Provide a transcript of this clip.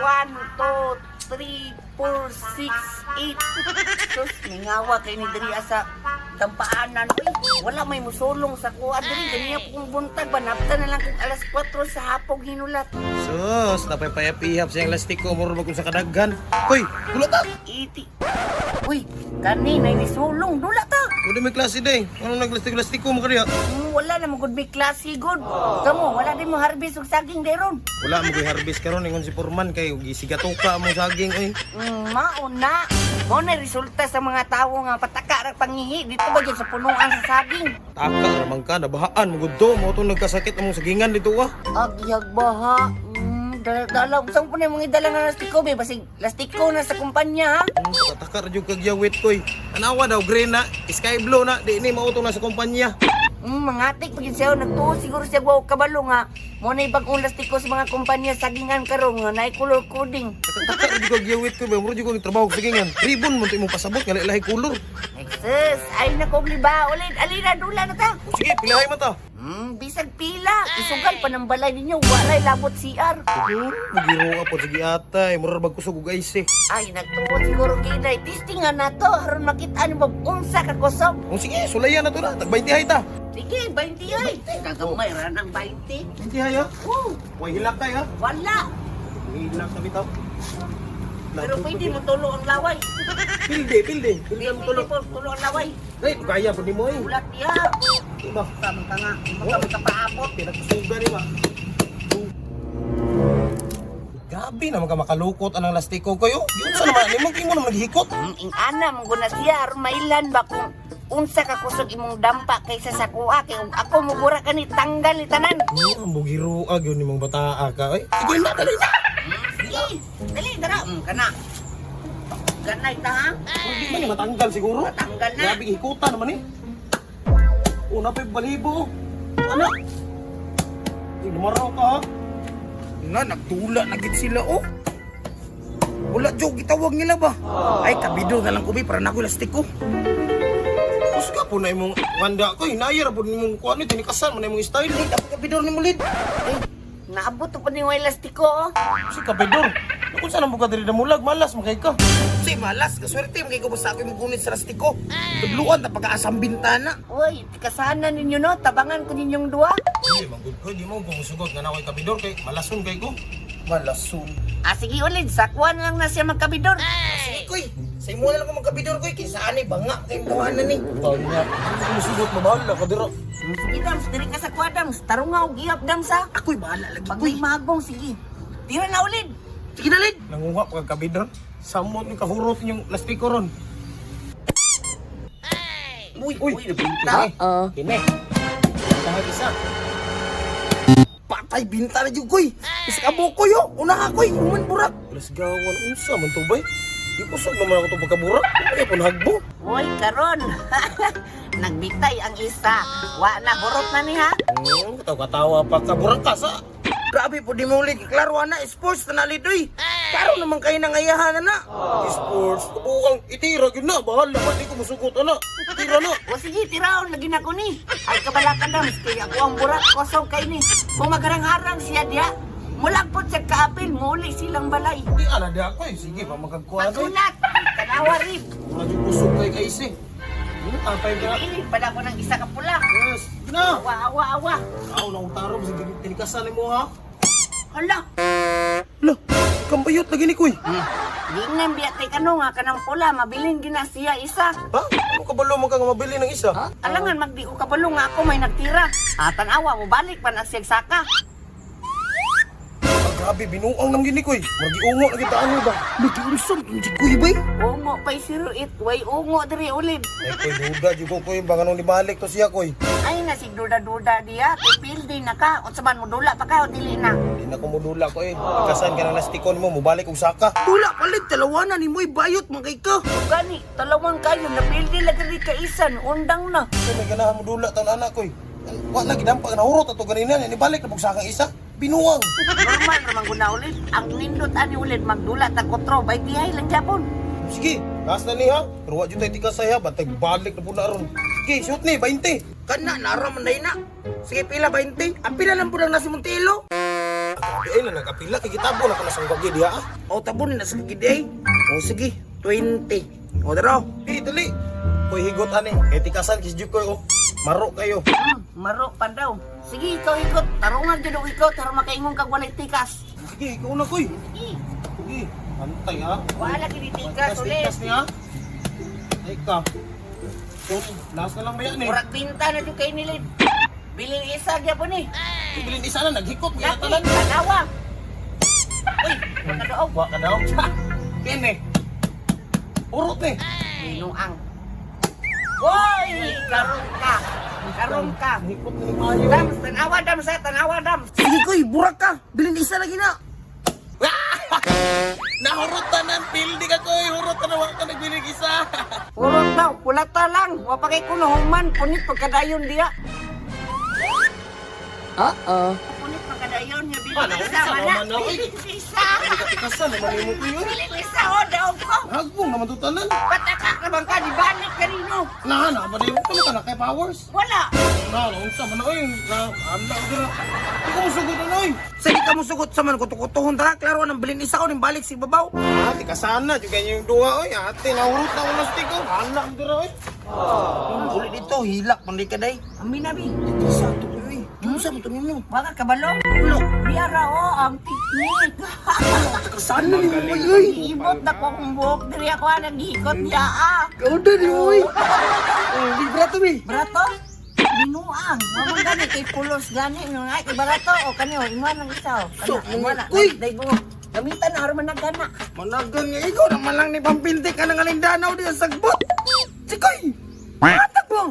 1, 2, 3, 4, 6, 8. Sus, ningawa kay ni diri sa kampaanan. Uy, wala may musulong sa kuha diri. Ganyan po kong buntag. Banapta na lang kung alas 4 sa hapog hinulat. Sus, napay-payap-ihap siyang lastiko mo rin sa kadaghan. Hoy, dula ta! Iti. Uy, kanina ni sulong. Dula ta. Kuda may klase day. Ano naglastiko mo kaniya? Wala na mo good may klase good. Kamu, wala din mo harvest og saging deron. Wala mo ko'y harvest karon ingon si Purman kay gisigatoka mo saging oy. Mauna. Mo na resulta sa mga tawo nga pataka ra pangihi dito ba gyud sa punuan sa saging. Taka ramang ka nabahaan mo gudto mo to nagkasakit among sagingan dito ah. Agyag baha. Dala usang po na yung mga dala nga lastiko be basig lastiko na sa kumpanya ha. Taka ra jud kag yawit koy. Anawa daw green na, sky blue na, di ni mauto na sa kumpanya. Mangatik pagin siya nagtuo siguro siya wow kabalo nga mo na ibang lastiko sa mga kumpanya sagingan karon nga naay color coding. Taka ra jud kag yawit koy, mo jud kag trabaho sa sagingan. Ribbon mo to imong pasabot nga lahi color. Exes, ay na kong liba ulit. Alina dula na ta. O sige, pilahay mo ta. Bisag pila. Isugal pa ng balay ninyo. Walay labot CR. Magiro po sige atay, mura bag kusog og ice. Ay, nagtuwa siguro kinay. Testingan na to. Haron makita ni Bob unsa ka kusog. O sige, sulayan na to na. Tag 20 hay ta. Sige, 20 ay. Kagamay ra ng 20. 20 hay ha. Way hilak kay ha. Wala. Hilak na bitaw. Pero pwede mo tulo ang laway. Pilde. Pilde mo Tulo tulo. tulo ang laway. Ay, kaya po ni mo eh. Ulat niya. Diba? Tama ka nga. Hindi ka paabot. Pinagsuga ni ba? Gabi naman ka makalukot anang lastiko kayo. Yun sa naman, limang king mo naman naghihikot. Ing ana mong guna siya. Aron mailan ba kung unsa ka kusog imong dampa kaysa sa kuha. Kaya kung ako mugura ka ni tanggal ni tanan. Bugiro yun ni mong bataa ka. Ay, sige na, dali na. Sige. Dali, dara. Kana. Ganay ta ha. Hindi man ni matanggal siguro. Matanggal na. Grabe hikutan naman eh. Una pa yung balibo. Ano? Ay, lumaraw ka ha. Na, nagtula na gid sila oh. Wala jog gitawag nila ba? Ay kabido na lang ko bi para na ko lastiko. Kus ka po na imong wanda ko. Hinayar po ni mong kuha ni tinikasan mo na imong style. Ay dapat kabidor ni mulid. Naabot to pa ni way lastiko oh. Si kabedor. Kung saan ang buka diri na mulag, malas makay ka. Si malas kaswerte magay ko basta ako yung gunit sa lastiko. Tudluan ta pagkaasang bintana. Uy, kasanan ninyo no. Tabangan ko ninyong dua. Hindi, manggod ko. Di mo pumusugot nga na ako'y kabedor kay malason kay ko. Malasun. Sige ulit. Sakwan lang na siya magkabidor. Sige koy. Sa imo na lang ko magkabidor koy kinsa ani banga kay gawanan ni. Tanya. Pumusugot na bahala ka dira. Sige dams, diri ka sa kwadams. Tarungaw, gihap dams ha. Ako'y bahala lagi Pag koy. may magbong, sige. Tira na ulit. Sige na lid. Nangunga pa kag kabedor. Samot ni kahurot yung lastiko ron. Uy, Uy, nabinta. Kine. Tahag isa. Patay binta na jud koy. Isa ka buko yo. Una koy, human burak. Alas gawan unsa man to bay? Di kusog naman ako to pagkaburak. Ay pun hagbo. Uy, karon. Nagbitay ang isa. Wa na, burot na niha. Katawa pa ka burak ka sa. Grabe po di mo ulit. Klaro na, sports na nalidoy. Karo naman kayo nang ayahan na. Sports, kabukang itira gyud na. Bahala man di ko musugot ana. Itira na. O sige, tiraon, lagi na ko ni. Ay, kabalakan dams. Kaya ako ang burak, kosong kay ni. Kung magharang-harang siya diya, mulagpot sa kaapil, muli silang balay. Di ana di ako eh. Sige pa magkagkuha kay. Pagsunat, tanawa rin. Medyo kusog kay kaisi. Apay ka. Ini, pala ko ng isa ka pula. Yes. Na. Awa. Aw na utarong sa tinikasan mo ha. Hala, Lah, kambayot lagi ni koy. Gingnan biyatay ka no nga kanang pula, mabiling ginasiya isa. Ha? Ano kabalo mo kang mabili ng isa? Alangan, magdi ko kabalo nga ako may nagtira. Tanawa mo, balik pa nagsiyagsaka. Grabe, binuang nang gini koy. Magiungo na kita ano ba? Lagi unsam, hindi koy bay. Ungo pa'y siruit, way ungo diri ulid. Ay koy, duda jugo koy. Baka nung libalik to siya koy. Ay, nasig duda-duda diya, kay pildi na ka. Unsa man mo dula pa ka o dili na. Hindi na ko modula ko eh. Pagkasan ka ng lastikon mo, mubalik og saka. Tula palit, talawanan ni mo'y bayot mga kay ka. Gani, talawang kayo na pildi lagi rin kaisan, undang na. Kaya may ganahan modula taon anak koy. Wala gidampag na hurot ato ganina. Nibalik na pagsakang isa. Binuang. Normal naman guna ulit. Ang nindot ani ulit magdula ta kotro, bay bihay lang Japon. Sige, taas na ni ha. Pero wad yun tayo tikasay ha. Batay balik na po na ron. Sige, shoot ni, 20. Kana, naraman na ina. Sige, pila 20. Ang pila lang po lang nasi Montelo. Grabe ay na nagapila kay gitabo na kana sang wagi diha. O tabon na sa giday. O sige, 20. O daro. Hey, dali. Koy higot ani. Kay tikasan kis juk ko. Maro kayo. Maro pa daw. Sige, ikaw ikot. Tarungan dyan ikaw. Taro makaingon kag walay tikas. Sige, ikaw na koy. Sige. Sige, antay ha. Wala kini tikas ulit. Tikas niya. Ay ka. Last na lang ba yan eh. Murag pinta na dyan kay nilid. Biling isa gya po ni. Ibilin isa na, naghikot. Kaya Laki, talan. kanawa. Uy, makadaog. Wa ka daw. Kene. Urot eh. Minuang. Woy! Karon ka. Karon ka. Hikot na yung mayo. Dams, tanawa, dams. Sige koy, burak ka. Bilin isa lagi na. Nahurutan ng pildi ka koy. Hurutan na wala ka nagbiling isa. Purot daw, kulata lang. Wapakay ko nahuman. Punit pagkadayon diya. Punit pagkadayon niya. Ano, Biling isa isa, mana. naman na, uy. Biling isa. Hindi ka tikasan. Naman mo ko yun. Biling isa, o, daog ko. Hagbong naman tutanan. Patakak naman ka, di balik kanino. Nahana ba na yung kano ka na kay Powers? Wala. Unsa man na oy. Anda ko na. Ikaw mo sugod na oy. Sige ka mo sugot sa man kutukutuhon tara. Klaro nang bilin isa ko ning balik si babaw. Tikasan na. Juga yung duha oy. Ate, nahurot na ulas tiko. Hala ang dira oy. Ulit dito, hilak pandi ka day. Amin, abi. Isa to koy. Kinsa mo to ninyo? Waka kabalo. Ulo. Biara, o, ang piknik. Saan na ni mo oy? Ibot na ko kung buhok. Diri ako naghikot niya, ah. Kauda ni oy. Oh, libra to mi. Barato? Binuang. Mamang gani kay pulos gani. Nung ay, kay barato. O, kanyo, iwan ng isa, o. So, Iwan na. uy. Day mo. Gamitan na, harman na gana. Managan nga ikaw naman lang ni pampintik ka ng alindanaw di sa sagbot. Sikoy! Matag mo!